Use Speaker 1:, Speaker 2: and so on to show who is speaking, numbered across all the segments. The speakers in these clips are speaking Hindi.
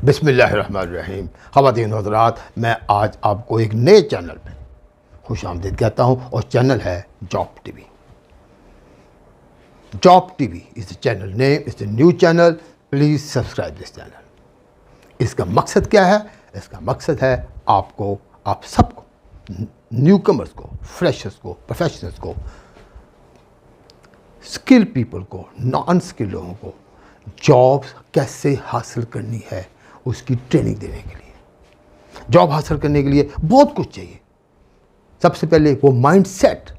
Speaker 1: बिस्मिल्लाहिर्रहमानिर्रहीम। ख़वातीन व हज़रात, मैं आज आपको एक नए चैनल पे खुशामदीद कहता हूँ और चैनल है job TV. Job TV is the channel name, is the new channel. Please subscribe this channel. इसका मकसद क्या है? इसका मकसद है आपको, आप सबको, न्यू कमर्स को, फ्रेशर्स को, प्रोफेशनल्स को, स्किल पीपल को, नॉन स्किल लोगों को जॉब कैसे हासिल करनी है उसकी ट्रेनिंग देने के लिए। जॉब हासिल करने के लिए बहुत कुछ चाहिए। सबसे पहले वो माइंडसेट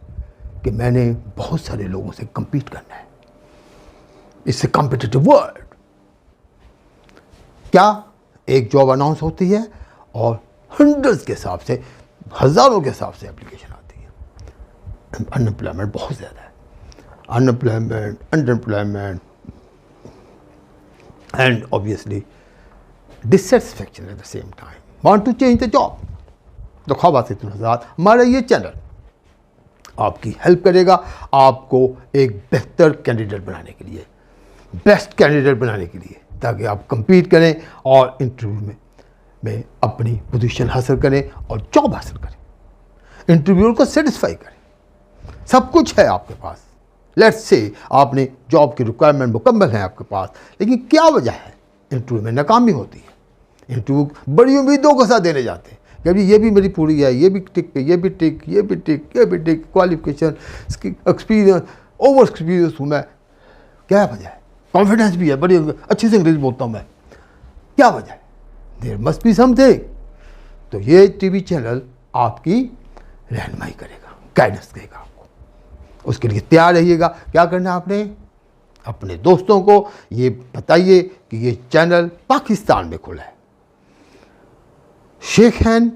Speaker 1: कि मैंने बहुत सारे लोगों से compete करना है। It's a competitive world. क्या एक जॉब अनाउंस होती है और हंड्रेड्स के हिसाब से, हज़ारों के हिसाब से एप्लीकेशन आती है। अनएम्प्लॉयमेंट बहुत ज़्यादा है। Unemployment, underemployment and obviously dissatisfaction at the same time. Want to change the job? तो ख़वातीन हज़रात, हमारा ये चैनल आपकी हेल्प करेगा आपको एक बेहतर कैंडिडेट बनाने के लिए, बेस्ट कैंडिडेट बनाने के लिए, ताकि आप compete करें और इंटरव्यू में अपनी पोजीशन हासिल करें और जॉब हासिल करें, इंटरव्यूअर को सेटिस्फाई करें। सब कुछ है आपके पास। लेट्स से आपने जॉब की रिक्वायरमेंट मुकम्मल है आपके पास, लेकिन क्या वजह है इंटरव्यू में नाकामी होती है? इंटरव्यू बड़ी उम्मीदों के साथ देने जाते हैं कि अभी ये भी मेरी पूरी है, ये भी टिक पे, ये भी टिक, ये भी टिक, ये भी टिक, क्वालिफिकेशन, एक्सपीरियंस, ओवर एक्सपीरियंस हूँ मैं। क्या वजह है? कॉन्फिडेंस भी है, बड़ी अच्छी से इंग्लिश बोलता हूँ मैं। क्या वजह है? There must be something. तो ये टीवी चैनल आपकी रहनुमाई करेगा, गाइडेंस देगा। उसके लिए तैयार रहिएगा। क्या करना है आपने? अपने दोस्तों को ये बताइए कि ये चैनल पाकिस्तान में खुला है। शेख हैन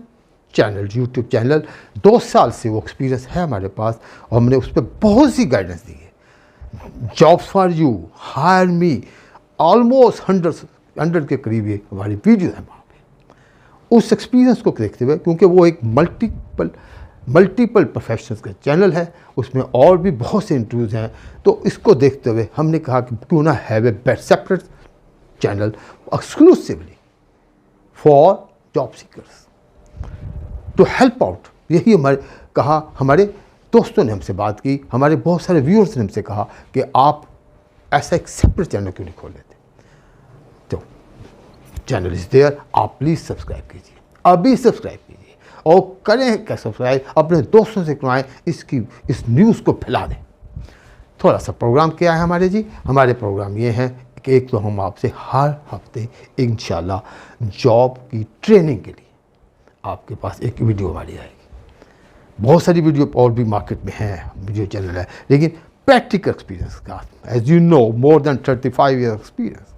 Speaker 1: चैनल, यूट्यूब चैनल, 2 साल से वो एक्सपीरियंस है हमारे पास और हमने उस पर बहुत सी गाइडेंस दी है। Jobs for you, hire me, almost 100 के करीब ये हमारी वीडियो है वहाँ पे। उस एक्सपीरियंस को देखते हुए, क्योंकि वो एक मल्टीपल प्रोफेशनल्स का चैनल है, उसमें और भी बहुत से इंटरव्यूज़ हैं, तो इसको देखते हुए हमने कहा कि क्यों ना have a best separate channel exclusively for job seekers to help out. यही हमारे दोस्तों ने हमसे बात की, हमारे बहुत सारे व्यूअर्स ने हमसे कहा कि आप ऐसा एक सेपरेट चैनल क्यों नहीं खोल लेते। तो चैनल इज़ देयर, आप प्लीज़ सब्सक्राइब कीजिए, अभी सब्सक्राइब कीजिए और करें क्या सब्सक्राइब, अपने दोस्तों से करवाएं, इस न्यूज़ को फैला दें। थोड़ा सा प्रोग्राम क्या है हमारे प्रोग्राम ये हैं कि एक तो हम आपसे हर हफ्ते इंशाल्लाह जॉब की ट्रेनिंग के लिए आपके पास एक वीडियो हमारी आएगी। बहुत सारी वीडियो और भी मार्केट में हैं, वीडियो चैनल है, लेकिन प्रैक्टिकल एक्सपीरियंस का, as you know, more than 35 year experience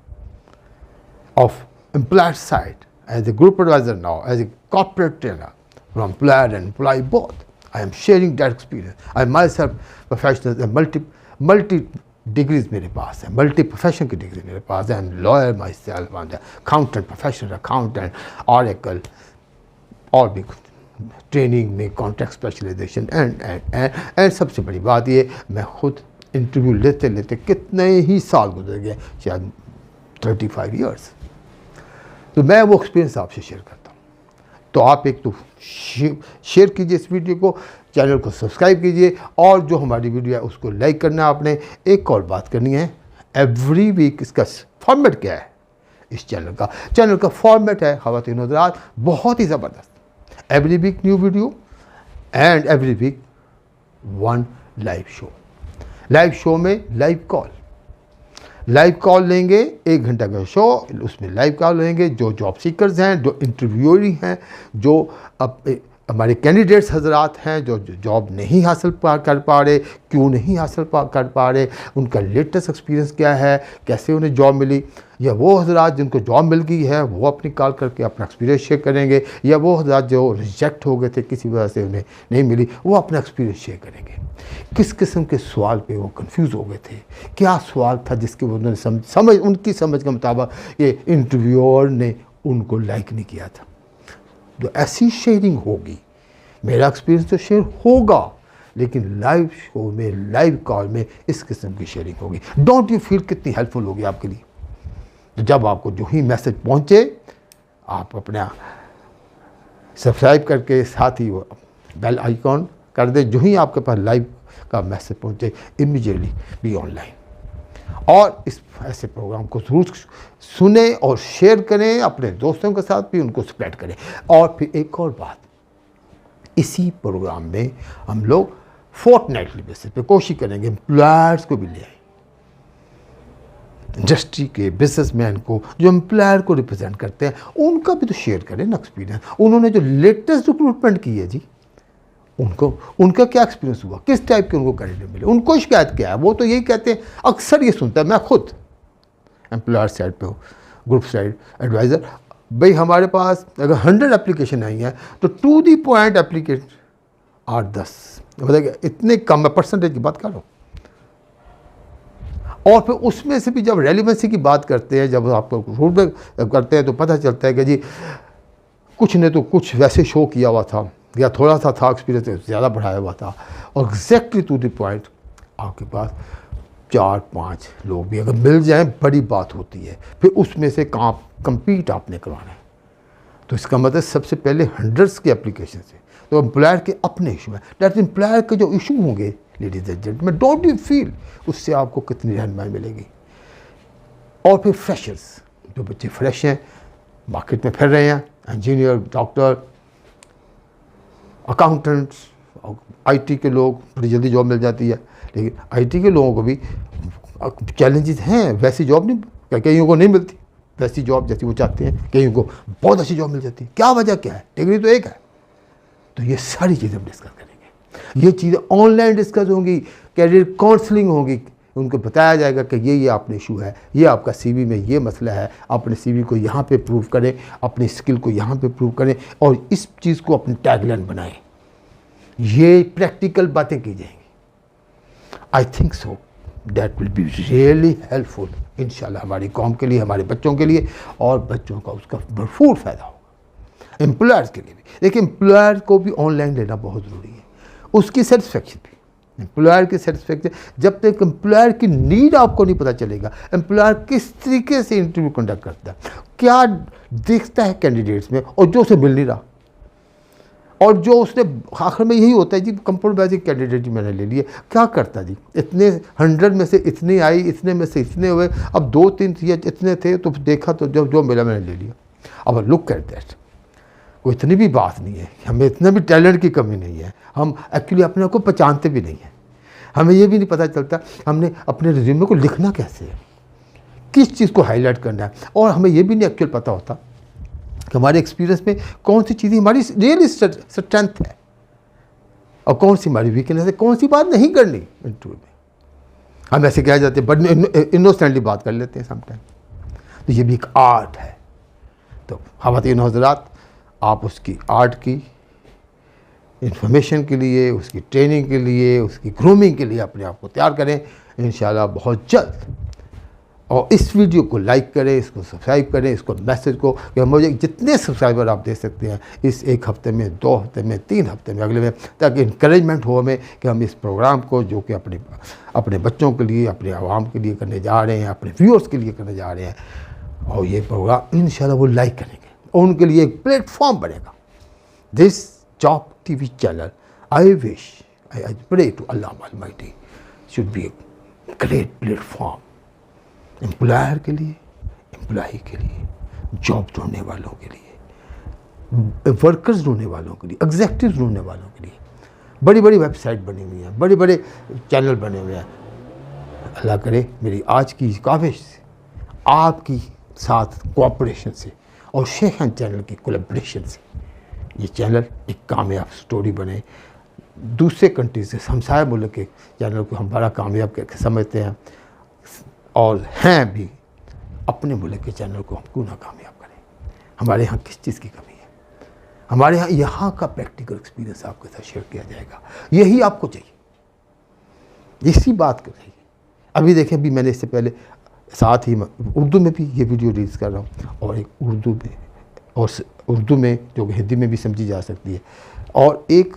Speaker 1: of employer side, as a group advisor now, as a corporate trainer, from employer and employee both. I am sharing that experience. I myself professional and multi degrees मेरे पास है, multi profession की डिग्री मेरे पास है। I am lawyer myself, I'm the accountant, professional accountant, Oracle, और भी ट्रेनिंग में कॉन्ट्रैक्ट स्पेशलाइजेशन एंड सबसे बड़ी बात ये, मैं खुद इंटरव्यू लेते लेते कितने ही साल गुजर गए, शायद 35 ईयर्स। तो मैं वो एक्सपीरियंस आपसे शेयर करता हूँ। तो आप एक तो शेयर कीजिए इस वीडियो को, चैनल को सब्सक्राइब कीजिए और जो हमारी वीडियो है उसको लाइक करना है आपने। एक और बात करनी है, एवरी वीक इसका फॉर्मेट क्या है इस चैनल का फॉर्मेट है ख़वातीन व हज़रात बहुत ही ज़बरदस्त। Every week new video and every week 1 live show. Live show में लाइव कॉल लेंगे, 1 घंटा का शो, उसमें लाइव कॉल लेंगे। जो जॉब सीकर्स हैं, जो इंटरव्यूअर हैं, जो हमारे कैंडिडेट्स हजरात हैं, जो जॉब नहीं हासिल कर पा रहे, क्यों नहीं हासिल कर पा रहे, उनका लेटेस्ट एक्सपीरियंस क्या है, कैसे उन्हें जॉब मिली, या वो हजरात जिनको जॉब मिल गई है वो अपनी कॉल करके अपना एक्सपीरियंस शेयर करेंगे, या वो हजरात जो रिजेक्ट हो गए थे किसी वजह से उन्हें नहीं मिली, वो अपना एक्सपीरियंस शेयर करेंगे। किस किस्म के सवाल पे वो कंफ्यूज हो गए थे, क्या सवाल था जिसके उन्होंने उनकी समझ के मुताबिक ये इंटरव्यूअर ने उनको लाइक नहीं किया था। तो ऐसी शेयरिंग होगी, मेरा एक्सपीरियंस तो शेयर होगा, लेकिन लाइव शो में, लाइव कॉल में इस किस्म की शेयरिंग होगी। डोंट यू फील कितनी हेल्पफुल होगी आपके लिए। तो जब आपको जो ही मैसेज पहुँचे आप अपना सब्सक्राइब करके साथ ही वो बेल आइकॉन कर दें, जो ही आपके पास लाइव का मैसेज पहुंचे इमीडिएटली भी ऑनलाइन। और इस ऐसे प्रोग्राम को ज़रूर सुने और शेयर करें अपने दोस्तों के साथ भी, उनको स्प्रेड करें। और फिर एक और बात, इसी प्रोग्राम में हम लोग फोर्टनाइटली बेसिस पे कोशिश करेंगे एम्प्लॉयर्स को भी ले आए, इंडस्ट्री के बिजनेसमैन को जो एम्प्लॉयर को रिप्रेजेंट करते हैं, उनका भी तो शेयर करें ना एक्सपीरियंस। उन्होंने जो लेटेस्ट रिक्रूटमेंट की है जी, उनका क्या एक्सपीरियंस हुआ, किस टाइप के उनको कैंडिडेट मिले, उनको शिकायत क्या है। वो तो यही कहते हैं, अक्सर ये सुनता है, मैं खुद एम्प्लॉयर साइड पे हूँ, ग्रुप साइड एडवाइज़र, भाई हमारे पास अगर 100 एप्लीकेशन आई हैं तो टू दी पॉइंट एप्लीकेशन 8-10, मतलब इतने कम, मैं परसेंटेज की बात कर रहा हूँ। और फिर उसमें से भी जब रेलिवेंसी की बात करते हैं, जब आपको फीडबैक करते हैं, तो पता चलता है कि जी कुछ ने तो कुछ वैसे शो किया हुआ था, या थोड़ा सा था एक्सपीरियंस ज़्यादा बढ़ाया हुआ था, और एग्जैक्टली टू द पॉइंट आपके पास 4-5 लोग भी अगर मिल जाएं, बड़ी बात होती है। फिर उसमें से कंपीट आपने करवाना है, तो इसका मतलब सबसे पहले हंड्रेड्स के एप्लीकेशन से, तो एम्प्लॉयर के अपने इशू हैं। दैट एम्प्लॉयर के जो इशू होंगे ladies and gentleman, don't you feel, उससे आपको कितनी रहनुमाई मिलेगी। और फिर फ्रेशर्स, जो बच्चे फ्रेश हैं, मार्केट में फिर रहे हैं, इंजीनियर, डॉक्टर, अकाउंटेंट्स, आईटी के लोग, बड़ी जल्दी जॉब मिल जाती है। लेकिन आईटी के लोगों को भी चैलेंजेस हैं, वैसी जॉब नहीं, कईयों को नहीं मिलती वैसी जॉब जैसी वो चाहते हैं, कईयों को बहुत अच्छी जॉब मिल जाती है। क्या वजह क्या है, डिग्री तो एक है। तो ये सारी चीज़ें हम डिस्कस करेंगे, ये चीज़ें ऑनलाइन डिस्कस होंगी, कैरियर काउंसलिंग होगी, उनको बताया जाएगा कि ये आपने इशू है, ये आपका सीवी में ये मसला है, अपने सीवी को यहाँ पे प्रूव करें, अपनी स्किल को यहाँ पे प्रूव करें, और इस चीज़ को अपनी टैगलाइन बनाएं। ये प्रैक्टिकल बातें की जाएंगी। I think so that will be really helpful इंशाल्लाह, हमारी कौम के लिए, हमारे बच्चों के लिए, और बच्चों का उसका भरपूर फ़ायदा होगा। एम्प्लॉयर्स के लिए भी देखिए, एम्प्लॉयर को भी ऑनलाइन लेना बहुत ज़रूरी है, उसकी सेटिस्फेक्शन भी, एम्प्लॉयर की सेटिस्फेक्शन। जब तक एम्प्लॉयर की नीड आपको नहीं पता चलेगा, एम्प्लॉयर किस तरीके से इंटरव्यू कंडक्ट करता है, क्या देखता है कैंडिडेट्स में, और जो उसे मिल नहीं रहा, और जो उसने आखिर में यही होता है जी, कंप्यूटर बेसिक कैंडिडेट मैंने ले लिए, क्या करता जी, इतने 100 में से इतनी आई, इतने में से इतने हुए, अब 2-3 इतने थे, तो देखा तो जो मिला मैंने ले लिया। अब लुक एट दैट, कोई इतनी भी बात नहीं है, हमें इतना भी टैलेंट की कमी नहीं है, हम एक्चुअली अपने को पहचानते भी नहीं हैं, हमें ये भी नहीं पता चलता हमने अपने रिज्यूमे को लिखना कैसे है, किस चीज़ को हाईलाइट करना है, और हमें ये भी नहीं एक्चुअल पता होता कि हमारे एक्सपीरियंस में कौन सी चीज़ें हमारी रियली स्ट्रेंथ है और कौन सी हमारी वीकनेस है, कौन सी बात नहीं करनी इंटरव्यू में। हम ऐसे कह जाते हैं, बट इनोसेंटली बात कर लेते हैं समटाइम। तो ये भी एक आर्ट है। तो ख़वातीन हज़रात, आप उसकी आर्ट की इंफॉर्मेशन के लिए, उसकी ट्रेनिंग के लिए, उसकी ग्रूमिंग के लिए अपने आप को तैयार करें इंशाल्लाह बहुत जल्द। और इस वीडियो को लाइक करें, इसको सब्सक्राइब करें, इसको मैसेज को, कि मुझे जितने सब्सक्राइबर आप दे सकते हैं इस 1 हफ्ते में, 2 हफ्ते में, 3 हफ्ते में, अगले में, ताकि इंकरेजमेंट हो हमें कि हम इस प्रोग्राम को, जो कि अपने बच्चों के लिए, अपने आवाम के लिए करने जा रहे हैं, अपने व्यूअर्स के लिए करने जा रहे हैं, और ये प्रोग्राम इंशाल्लाह वो लाइक करेंगे और उनके लिए एक प्लेटफॉर्म बनेगा। This job TV channel, I wish, I pray to Allah Almighty, should be a great platform employer के लिए, एम्प्लॉई के लिए, जॉब ढूंढने वालों के लिए, वर्कर्स ढूंढने वालों के लिए, एग्जेक्टिव ढूंढने वालों के लिए। बड़ी बड़ी वेबसाइट बनी हुई हैं, बड़े बड़े चैनल बने हुए हैं। अल्लाह करे मेरी आज की काविश आपकी साथ कोऑपरेशन से और शेखन चैनल की कोलैबोरेशन से ये चैनल एक कामयाब स्टोरी बने। दूसरे कंट्री से, हमसाया मुल्क के चैनल को हम बड़ा कामयाब करके समझते हैं, और हैं भी, अपने मुल्क के चैनल को हम क्यों ना कामयाब करें। हमारे यहाँ किस चीज़ की कमी है, हमारे यहाँ का प्रैक्टिकल एक्सपीरियंस आपके साथ शेयर किया जाएगा। यही आपको चाहिए, इसी बात को चाहिए। अभी देखें, अभी मैंने इससे पहले साथ ही उर्दू में भी ये वीडियो रिलीज़ कर रहा हूँ, और एक उर्दू में, और उर्दू में जो हिंदी में भी समझी जा सकती है, और एक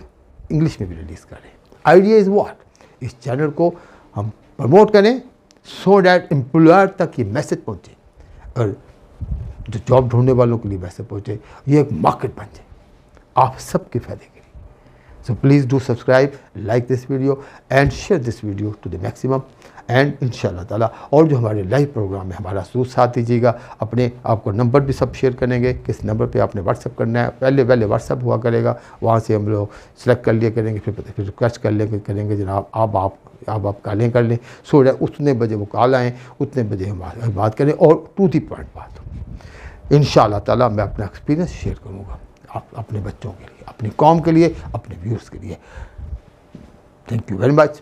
Speaker 1: इंग्लिश में भी रिलीज़ कर रहे हैं। आइडिया इज़ व्हाट, इस चैनल को हम प्रमोट करें सो डैट एम्प्लॉयर तक ये मैसेज पहुँचे, और जो जॉब ढूंढने वालों के लिए वैसे पहुँचे, ये एक मार्केट बन जाए आप सबके फ़ायदे के लिए। So please do subscribe, like this video and share this video to the maximum and इंशाल्लाह ताला और जो हमारे लाइव प्रोग्राम है हमारा ज़रूर साथ दीजिएगा। अपने आपको नंबर भी सब शेयर करेंगे, किस नंबर पे आपने व्हाट्सअप करना है। पहले व्हाट्सअप हुआ करेगा, वहाँ से हम लोग सेलेक्ट कर लिया करेंगे, फिर रिक्वेस्ट कर करेंगे जनाब आप कॉलें कर लें। सो उतने बजे वो कॉल आएँ, उतने बजे हम बात करें और टू दी पॉइंट बात हो। इंशाल्लाह ताला मैं अपना एक्सपीरियंस शेयर करूँगा आप अपने बच्चों के लिए, अपनी कौम के लिए, अपने व्यूअर्स के लिए। Thank you very much.